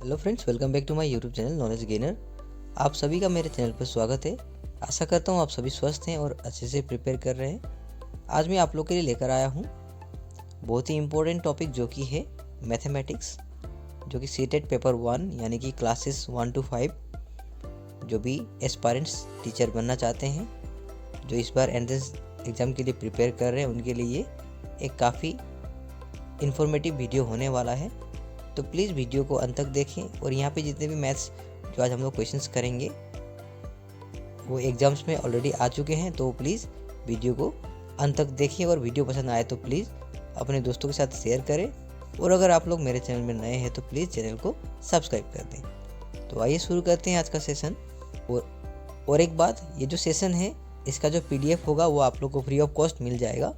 Hello friends, welcome back to my YouTube channel knowledge gainer. आप सभी का मेरे चैनल पर स्वागत है। आशा करता हूँ आप सभी स्वस्थ हैं और अच्छे से प्रिपेयर कर रहे हैं। आज मैं आप लोग के लिए लेकर आया हूँ बहुत ही इम्पोर्टेंट टॉपिक जो कि है मैथमेटिक्स, जो कि सीटेट पेपर 1 यानी कि क्लासेस 1 to 5 जो भी एस्पायरेंट्स टीचर बनना चाहते हैं, जो इस बार एंट्रेंस एग्ज़ाम के लिए प्रिपेयर कर रहे हैं, उनके लिए एक काफ़ी इन्फॉर्मेटिव वीडियो होने वाला है। तो प्लीज़ वीडियो को अंत तक देखें। और यहाँ पे जितने भी मैथ्स जो आज हम लोग क्वेश्चंस करेंगे वो एग्ज़ाम्स में ऑलरेडी आ चुके हैं, तो प्लीज़ वीडियो को अंत तक देखिए। और वीडियो पसंद आए तो प्लीज़ अपने दोस्तों के साथ शेयर करें। और अगर आप लोग मेरे चैनल में नए हैं तो प्लीज़ चैनल को सब्सक्राइब कर दें। तो आइए शुरू करते हैं आज का सेशन। और एक बात, ये जो सेशन है इसका जो PDF होगा वो आप लोग को फ्री ऑफ कॉस्ट मिल जाएगा।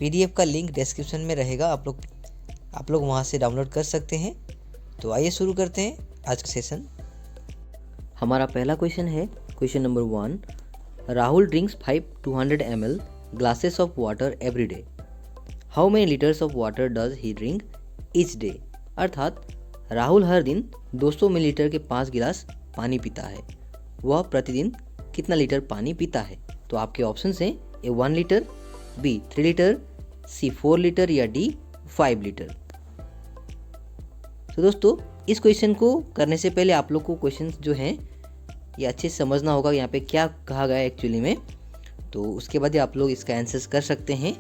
PDF का लिंक डिस्क्रिप्शन में रहेगा, आप लोग वहाँ से डाउनलोड कर सकते हैं। तो आइए शुरू करते हैं आज का सेशन। हमारा पहला क्वेश्चन है question number 1। Rahul drinks 5 200 ml glasses of water every day. How many litres of water does he drink each day. अर्थात राहुल हर दिन 200 मिलीलीटर के 5 गिलास पानी पीता है। वह प्रतिदिन कितना लीटर पानी पीता है। तो आपके ऑप्शन हैं A 1 litre, B 3 litre, C 4 litre या D 5 लीटर। तो दोस्तों, इस क्वेश्चन को करने से पहले आप लोग को क्वेश्चन जो हैं ये अच्छे से समझना होगा, यहाँ पे क्या कहा गया है एक्चुअली में। तो उसके बाद ही आप लोग इसका आंसर्स कर सकते हैं।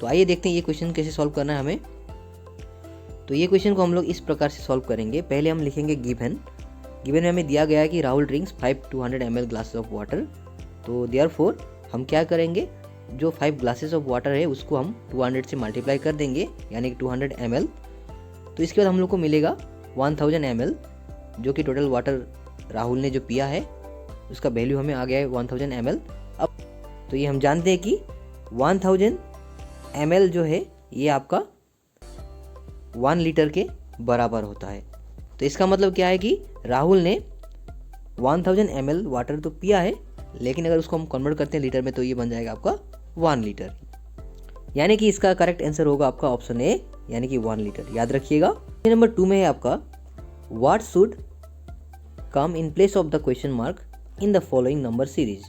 तो आइए देखते हैं ये क्वेश्चन कैसे सॉल्व करना है हमें। तो ये क्वेश्चन को हम लोग इस प्रकार से सॉल्व करेंगे। पहले हम लिखेंगे गिवन में हमें दिया गया है कि Rahul drinks 5 200 ml glasses of water. तो देयरफॉर हम क्या करेंगे, जो 5 ग्लासेस ऑफ वाटर है उसको हम 200 से मल्टीप्लाई कर देंगे, यानी कि 200 ml। तो इसके बाद हम लोग को मिलेगा 1000 ml, जो कि टोटल वाटर राहुल ने जो पिया है उसका वैल्यू हमें आ गया है 1000 ml। अब तो ये हम जानते हैं कि 1000 ml जो है ये आपका 1 लीटर के बराबर होता है। तो इसका मतलब क्या है कि राहुल ने 1000 ml वाटर तो पिया है, लेकिन अगर उसको हम कन्वर्ट करते हैं लीटर में तो ये बन जाएगा आपका 1 लीटर। यानी कि इसका करेक्ट आंसर होगा आपका ऑप्शन ए, यानी कि 1 लीटर। याद रखिएगा। नंबर 2 में है आपका what should come in place of the question mark in the following number series.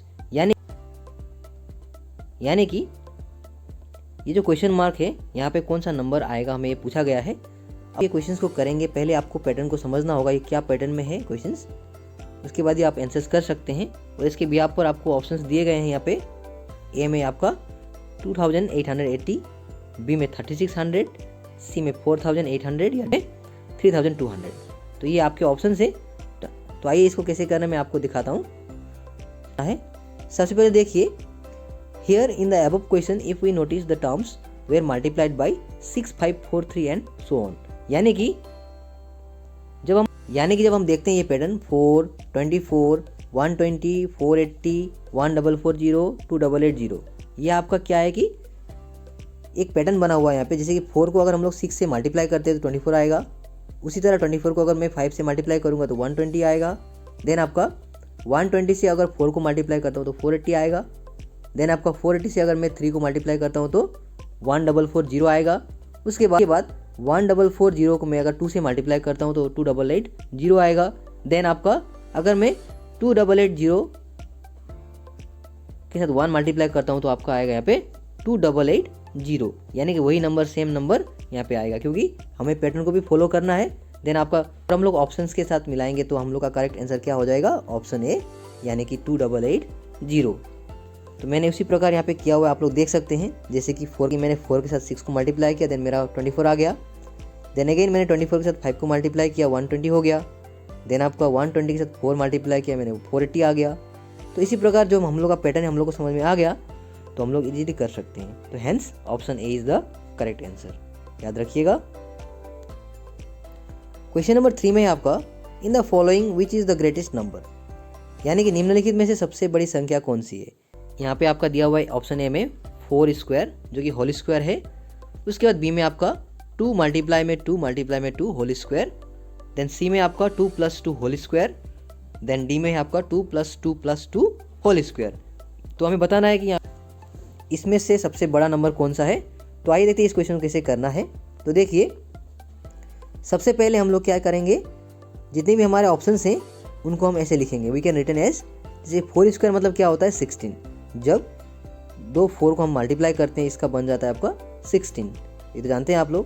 यानी कि ये जो क्वेश्चन मार्क है यहाँ पे कौन सा नंबर आएगा, हमें ये पूछा गया है। अब ये क्वेश्चंस को करेंगे, पहले आपको पैटर्न को समझना होगा, ये क्या पैटर्न में है क्वेश्चंस। उसके बाद ही आप आंसर्स कर सकते हैं। और इसके बिहाफ पर आपको ऑप्शंस दिए गए हैं। यहाँ पे ए में आपका 2880, बी में 3600, सी में 4800 या 3200। तो ये आपके ऑप्शन है। तो आइए इसको कैसे करना मैं आपको दिखाता हूँ। सबसे पहले देखिए, here in the above question if we notice the terms were multiplied by 6, 5, 4, 3 and so on. यानी कि जब हम देखते हैं ये पैटर्न 4, 24, 120, 480, 1440, 2880, ये आपका क्या है कि एक पैटर्न बना हुआ है यहाँ पे। जैसे कि 4 को अगर हम लोग 6 से मल्टीप्लाई करते हैं तो 24 आएगा। उसी तरह 24 को अगर मैं 5 से मल्टीप्लाई करूँगा तो 120 आएगा। देन आपका 120 से अगर 4 को मल्टीप्लाई करता हूँ तो 480 आएगा। देन आपका 480 से अगर मैं 3 को मल्टीप्लाई करता हूँ तो 1440 आएगा। उसके बाद 1440 को मैं अगर 2 से मल्टीप्लाई करता हूँ तो 2880 आएगा। देन आपका अगर मैं 2880 के साथ 1 मल्टीप्लाई करता हूँ तो आपका आएगा यहाँ पे 2880, यानी कि वही नंबर, सेम नंबर यहाँ पे आएगा, क्योंकि हमें पैटर्न को भी फॉलो करना है। देन आपका हम लोग ऑप्शंस के साथ मिलाएंगे तो हम लोग का करेक्ट आंसर क्या हो जाएगा, ऑप्शन ए, यानी कि 2880। तो मैंने उसी प्रकार यहाँ पे किया हुआ आप लोग देख सकते हैं। जैसे कि 4 की मैंने 4 के साथ 6 को मल्टीप्लाई किया, देन मेरा 24 आ गया। देन अगेन मैंने 24 के साथ 5 को मल्टीप्लाई किया, 120 हो गया। देन आपका 120 के साथ 4 मल्टीप्लाई किया, मैंने 480 आ गया। तो इसी प्रकार जो हम लोग का पैटर्न हम लोग को समझ में आ गया तो हम लोग इजीली कर सकते हैं। तो hence option A is the correct answer. याद रखिएगा। क्वेश्चन नंबर 3 में आपका in the following which is the greatest number, यानी कि निम्नलिखित में से सबसे बड़ी संख्या कौन सी है। यहाँ पे आपका दिया हुआ है ऑप्शन ए में 4 स्क्वायर, जो कि होल स्क्वायर है। उसके बाद बी में आपका 2 मल्टीप्लाई में 2 होल स्क्वायर। देन सी में आपका 2 + 2 होल स्क्वायर। देन डी में आपका 2 + 2 होल स्क्वायर। तो हमें बताना है कि इसमें से सबसे बड़ा नंबर कौन सा है। तो आइए देखते हैं इस क्वेश्चन को कैसे करना है। तो देखिए, सबसे पहले हम लोग क्या करेंगे, जितने भी हमारे ऑप्शन हैं उनको हम ऐसे लिखेंगे, वी कैन रिटर्न एज, जैसे 4 स्क्वायर मतलब क्या होता है 16, जब दो 4 को हम मल्टीप्लाई करते हैं इसका बन जाता है आपका 16, ये तो जानते हैं आप लोग।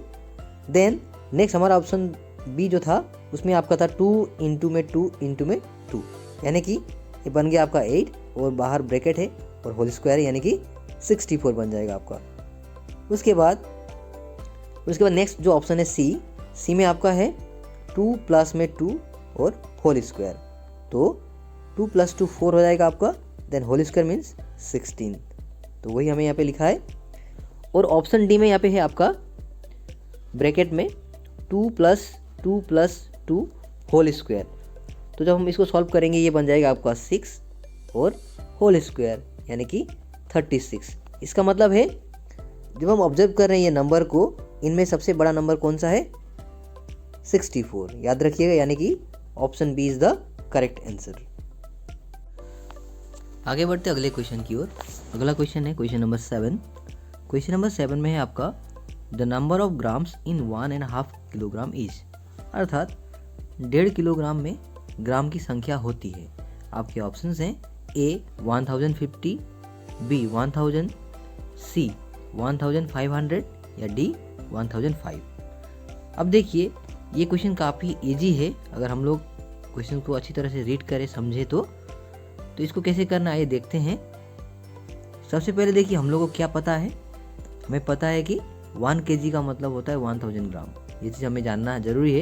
देन नेक्स्ट हमारा ऑप्शन बी जो था उसमें आपका था 2 इंटू में 2 इंटू में 2, यानी कि ये बन गया आपका 8 और बाहर ब्रैकेट है और होल स्क्वायर यानी कि 64 बन जाएगा आपका। उसके बाद नेक्स्ट जो ऑप्शन है सी में आपका है 2 प्लस में 2 और होल स्क्वायर, तो 2 + 2 4 हो जाएगा आपका, देन होल स्क्वायर मीन्स 16, तो वही हमें यहाँ पे लिखा है। और ऑप्शन डी में यहाँ पे है आपका ब्रैकेट में 2 + 2 + 2 होल स्क्वायर, तो जब हम इसको सॉल्व करेंगे ये बन जाएगा आपका 6 और होल स्क्वायर यानी कि 36। इसका मतलब है जब हम ऑब्जर्व कर रहे हैं ये नंबर को, इनमें सबसे बड़ा नंबर कौन सा है 64, याद रखिएगा, यानी कि option B is the correct answer. आगे बढ़ते अगले क्वेश्चन की ओर। अगला क्वेश्चन है क्वेश्चन नंबर 7। क्वेश्चन नंबर 7 में है आपका the number of grams in 1.5 kilogram is, अर्थात 1.5 किलोग्राम में ग्राम की संख्या होती है। आपके ऑप्शंस हैं ए 1050, बी 1000, सी 1500 या डी 1005। अब देखिए ये क्वेश्चन काफ़ी इजी है, अगर हम लोग क्वेश्चन को अच्छी तरह से रीड करें समझे तो इसको कैसे करना है ये देखते हैं। सबसे पहले देखिए हम लोगों को क्या पता है, हमें पता है कि 1 kg का मतलब होता है 1000 ग्राम, ये चीज़ हमें जानना जरूरी है।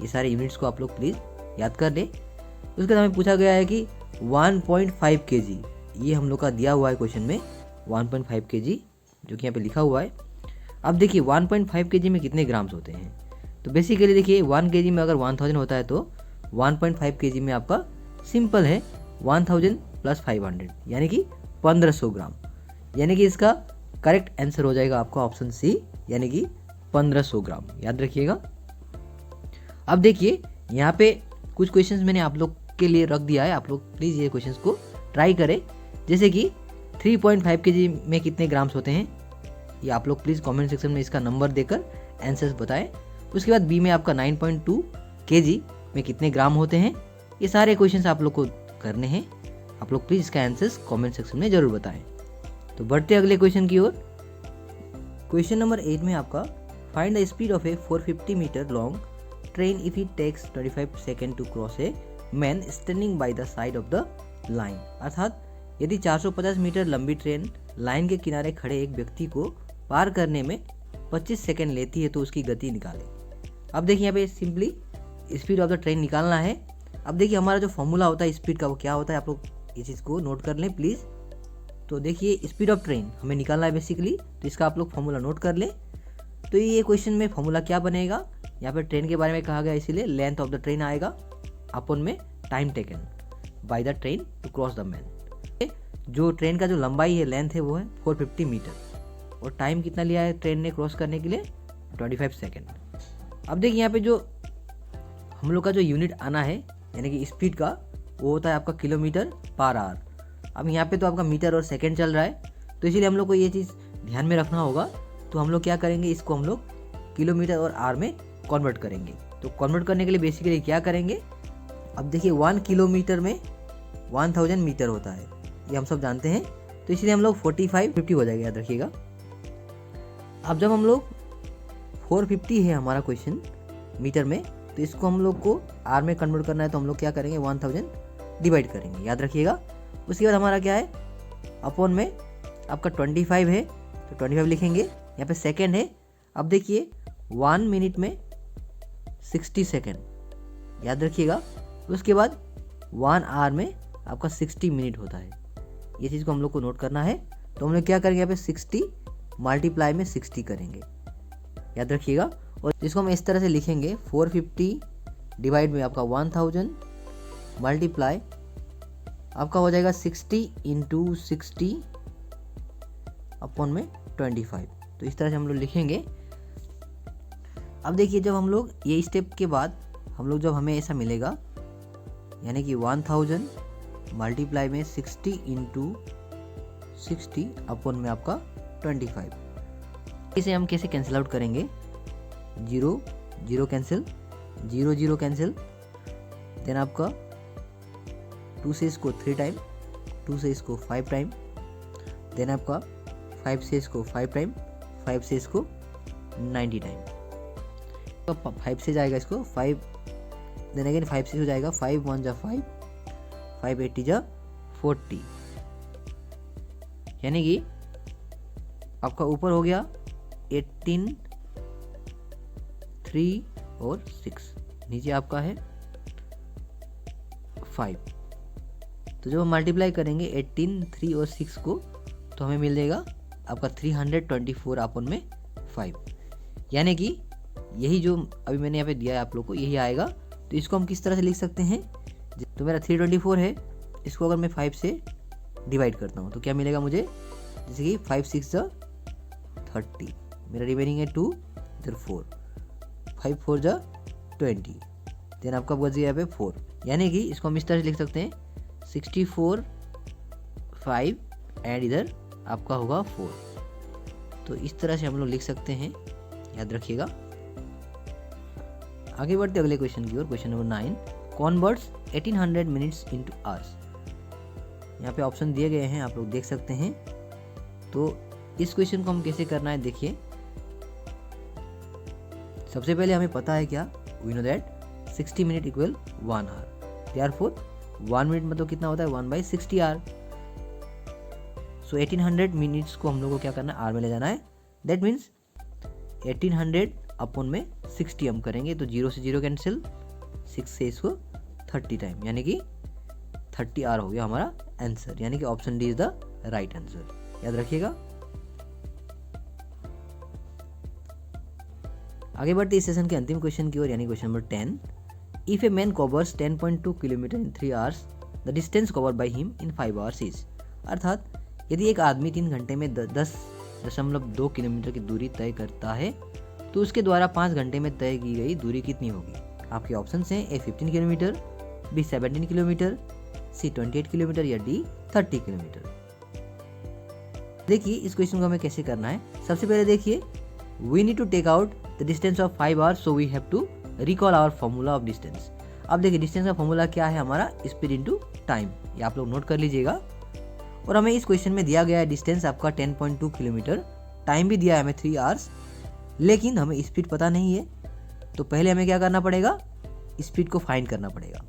ये सारे यूनिट्स को आप लोग प्लीज़ याद कर लें। उसके बाद हमें पूछा गया है कि 1.5 kg, ये हम लोग का दिया हुआ है क्वेश्चन में 1.5 kg जो कि यहाँ पे लिखा हुआ है। अब देखिए 1.5 kg में कितने ग्राम्स होते हैं, तो बेसिकली देखिए 1 kg में अगर 1000 होता है तो 1.5 kg में आपका सिंपल है 1000 + 500 यानी कि 1500 ग्राम, यानी कि इसका करेक्ट आंसर हो जाएगा आपका ऑप्शन सी यानी कि 1500 ग्राम, याद रखिएगा। अब देखिए यहाँ पे कुछ क्वेश्चंस मैंने आप लोग के लिए रख दिया है, आप लोग प्लीज़ ये क्वेश्चंस को ट्राई करें। जैसे कि 3.5 kg में कितने ग्राम्स होते हैं, ये आप लोग प्लीज़ कमेंट सेक्शन में इसका नंबर देकर आंसर्स बताएं। उसके बाद बी में आपका 9.2 kg में कितने ग्राम होते हैं, ये सारे क्वेश्चंस आप लोग को करने हैं। आप लोग प्लीज़ इसका आंसर्स कमेंट सेक्शन में ज़रूर बताएं। तो बढ़ते अगले क्वेश्चन की ओर। क्वेश्चन नंबर 8 में आपका find the speed of a 450 metre long train if it takes 25 second to cross a man standing by the side of the line, अर्थात यदि 450 मीटर लंबी ट्रेन लाइन के किनारे खड़े एक व्यक्ति को पार करने में 25 सेकेंड लेती है तो उसकी गति निकालें। अब देखिए यहाँ पे simply speed of the train निकालना है। अब देखिए हमारा जो फॉर्मूला होता है स्पीड का वो क्या होता है, आप लोग इस चीज़ को नोट कर लें प्लीज़। तो देखिए स्पीड ऑफ ट्रेन हमें निकालना है बेसिकली, तो इसका आप लोग फॉर्मूला नोट कर लें। तो ये क्वेश्चन में फॉर्मूला क्या बनेगा, यहाँ पे ट्रेन के बारे में कहा गया इसीलिए लेंथ ऑफ द ट्रेन आएगा अपन में time taken by the train to cross the man. जो ट्रेन का जो लंबाई है लेंथ है वो है 450 मीटर और टाइम कितना लिया है ट्रेन ने क्रॉस करने के लिए 25 सेकेंड। अब देखिए यहाँ पे जो हम लोग का जो यूनिट आना है यानी कि स्पीड का वो होता है आपका km/h। अब यहाँ पे तो आपका मीटर और सेकंड चल रहा है, तो इसीलिए हम लोग को ये चीज़ ध्यान में रखना होगा। तो हम लोग क्या करेंगे, इसको हम लोग किलोमीटर और आर में कन्वर्ट करेंगे। तो कन्वर्ट करने के लिए बेसिकली क्या करेंगे, अब देखिए 1 किलोमीटर में 1000 मीटर होता है, ये हम सब जानते हैं, तो इसलिए हम लोग 45-50 हो जाएगा, याद रखिएगा। अब जब हम लोग 450 है हमारा क्वेश्चन मीटर में, तो इसको हम लोग को आर में कन्वर्ट करना है, तो हम लोग क्या करेंगे 1000 डिवाइड करेंगे, याद रखिएगा। उसके बाद हमारा क्या है अपॉन में आपका 25 है तो 25 लिखेंगे, यहाँ पे सेकेंड है। अब देखिए 1 मिनट में 60 सेकेंड, याद रखिएगा। उसके बाद 1 आवर में आपका 60 मिनट होता है, ये चीज़ को हम लोग को नोट करना है। तो हम लोग क्या करेंगे, यहाँ पे 60 मल्टीप्लाई में 60 करेंगे, याद रखिएगा। और जिसको हम इस तरह से लिखेंगे 450 डिवाइड में आपका 1000 मल्टीप्लाई आपका हो जाएगा 60 × 60 अपॉन में 25। तो इस तरह से हम लोग लिखेंगे। अब देखिए जब हम लोग ये स्टेप के बाद हम लोग जब हमें ऐसा मिलेगा यानी कि 1000 मल्टीप्लाई में 60 × 60 अपॉन में आपका 25, इसे हम कैसे कैंसिल आउट करेंगे, 0 0 कैंसिल, 0 0 कैंसिल, देन आपका 2 से इसको 3 टाइम, 2 से इसको 5 टाइम, देन आपका 5 से इसको 5 टाइम, 5 से इसको 90 टाइम। तो 5 से जाएगा इसको 5, देन अगेन 5 से हो जाएगा 5 1 जा 5, 5 80 जा 40, यानी कि आपका ऊपर हो गया 18, 3 और 6, नीचे आपका है 5। तो जब हम मल्टीप्लाई करेंगे 18, 3 और 6 को तो हमें मिल जाएगा आपका 324 अपन में 5, यानी कि यही जो अभी मैंने यहाँ पे दिया है आप लोग को यही आएगा। तो इसको हम किस तरह से लिख सकते हैं, तो मेरा 324 है, इसको अगर मैं 5 से डिवाइड करता हूँ तो क्या मिलेगा मुझे, जैसे कि 5 6 जा 30, मेरा रिमेनिंग है 2 इधर 4, 5 4 जा 20, देन आपका बच गया यहाँ पे 4, यानी कि इसको हम इस तरह से लिख सकते हैं 64 5 एंड इधर आपका होगा 4। तो इस तरह से हम लोग लिख सकते हैं, याद रखिएगा। आगे बढ़ते अगले क्वेश्चन की ओर। Question number 9, converts 1800 minutes into hours. यहाँ पे ऑप्शन दिए गए हैं, आप लोग देख सकते हैं। तो इस क्वेश्चन को हम कैसे करना है देखिए। सबसे पहले हमें पता है क्या, we know that 60 minute equal 1 hour, therefore 1 minute मतलब कितना होता है 1/60 आवर। सो 1800 मिनट्स को हम लोग को क्या करना है, आर में ले जाना है। दैट मीन्स 1800 अपन में 60 हम करेंगे तो 0 से 0 कैंसिल, 6 से इसको 30 टाइम, यानी कि 30 आवर हो गया हमारा आंसर, यानी कि option D is the right answer, याद रखिएगा। आगे बढ़ते इस सेशन के अंतिम क्वेश्चन की ओर, यानी question number 10, if a man covers 10.2 kilometre in 3 hours, the distance covered by him in 5 hours is. अर्थात यदि एक आदमी 3 घंटे में 10.2 किलोमीटर की दूरी तय करता है तो उसके द्वारा 5 घंटे में तय की गई दूरी कितनी होगी। आपके ऑप्शन हैं ए 15 किलोमीटर, बी 17 किलोमीटर, सी 28 किलोमीटर या डी 30 किलोमीटर। देखिए इस क्वेश्चन को हमें कैसे करना है। सबसे पहले देखिए, we need to take out the distance of 5 hours, so we have to recall our formula of distance. अब देखिए डिस्टेंस का फॉर्मूला क्या है हमारा, स्पीड इनटू टाइम, ये आप लोग नोट कर लीजिएगा। और हमें इस क्वेश्चन में दिया गया है डिस्टेंस आपका 10.2 किलोमीटर, टाइम भी दिया है हमें 3 आवर्स, लेकिन हमें स्पीड पता नहीं है। तो पहले हमें क्या करना पड़ेगा, स्पीड को फाइंड करना पड़ेगा।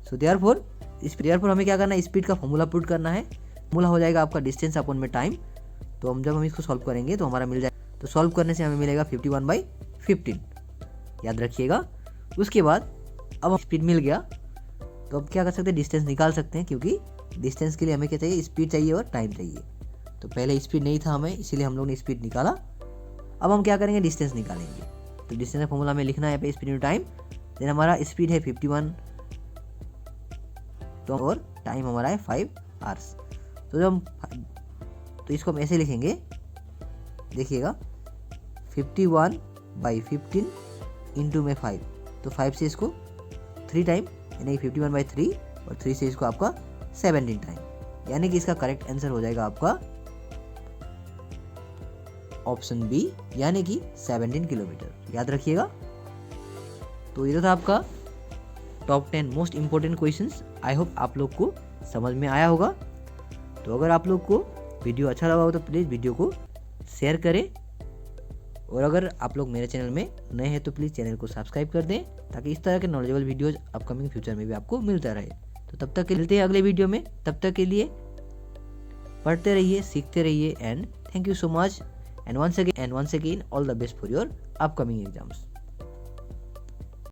सो देयरफॉर हमें क्या करना है, स्पीड का फॉर्मूला पुट करना है। फॉर्मूला हो जाएगा आपका डिस्टेंस अपॉन में टाइम। तो हम जब हम इसको सॉल्व करेंगे तो हमारा मिल जाएगा, तो सॉल्व करने से हमें मिलेगा 51/15, याद रखिएगा। उसके बाद अब स्पीड मिल गया तो अब क्या कर सकते हैं, डिस्टेंस निकाल सकते हैं, क्योंकि डिस्टेंस के लिए हमें क्या चाहिए, स्पीड चाहिए और टाइम चाहिए। तो पहले स्पीड नहीं था हमें, इसीलिए हम लोग ने स्पीड निकाला। अब हम क्या करेंगे, डिस्टेंस निकालेंगे। तो डिस्टेंस का फॉर्मूला हमें लिखना है पे स्पीड इनटू टाइम। देन हमारा स्पीड है 51 तो और टाइम हमारा है 5 आवर्स। तो इसको हम ऐसे लिखेंगे, देखिएगा 51/15 इंटू में 5, तो 5 से इसको 3 टाइम, यानी 51/3 और 3 से इसको आपका 17 टाइम, यानी कि इसका करेक्ट आंसर हो जाएगा आपका ऑप्शन बी, यानी कि 17 किलोमीटर, याद रखिएगा। तो ये था आपका top 10 most important questions. I hope आप लोग को समझ में आया होगा। तो अगर आप लोग को वीडियो अच्छा लगा हो तो प्लीज़ वीडियो को शेयर करें, और अगर आप लोग मेरे चैनल में नए हैं तो प्लीज़ चैनल को सब्सक्राइब कर दें, ताकि इस तरह के नॉलेजेबल वीडियोज़ अपकमिंग फ्यूचर में भी आपको मिलता रहे। तो तब तक के मिलते हैं अगले वीडियो में, तब तक के लिए पढ़ते रहिए, सीखते रहिए, and thank you so much, and once again all the best for your upcoming exams.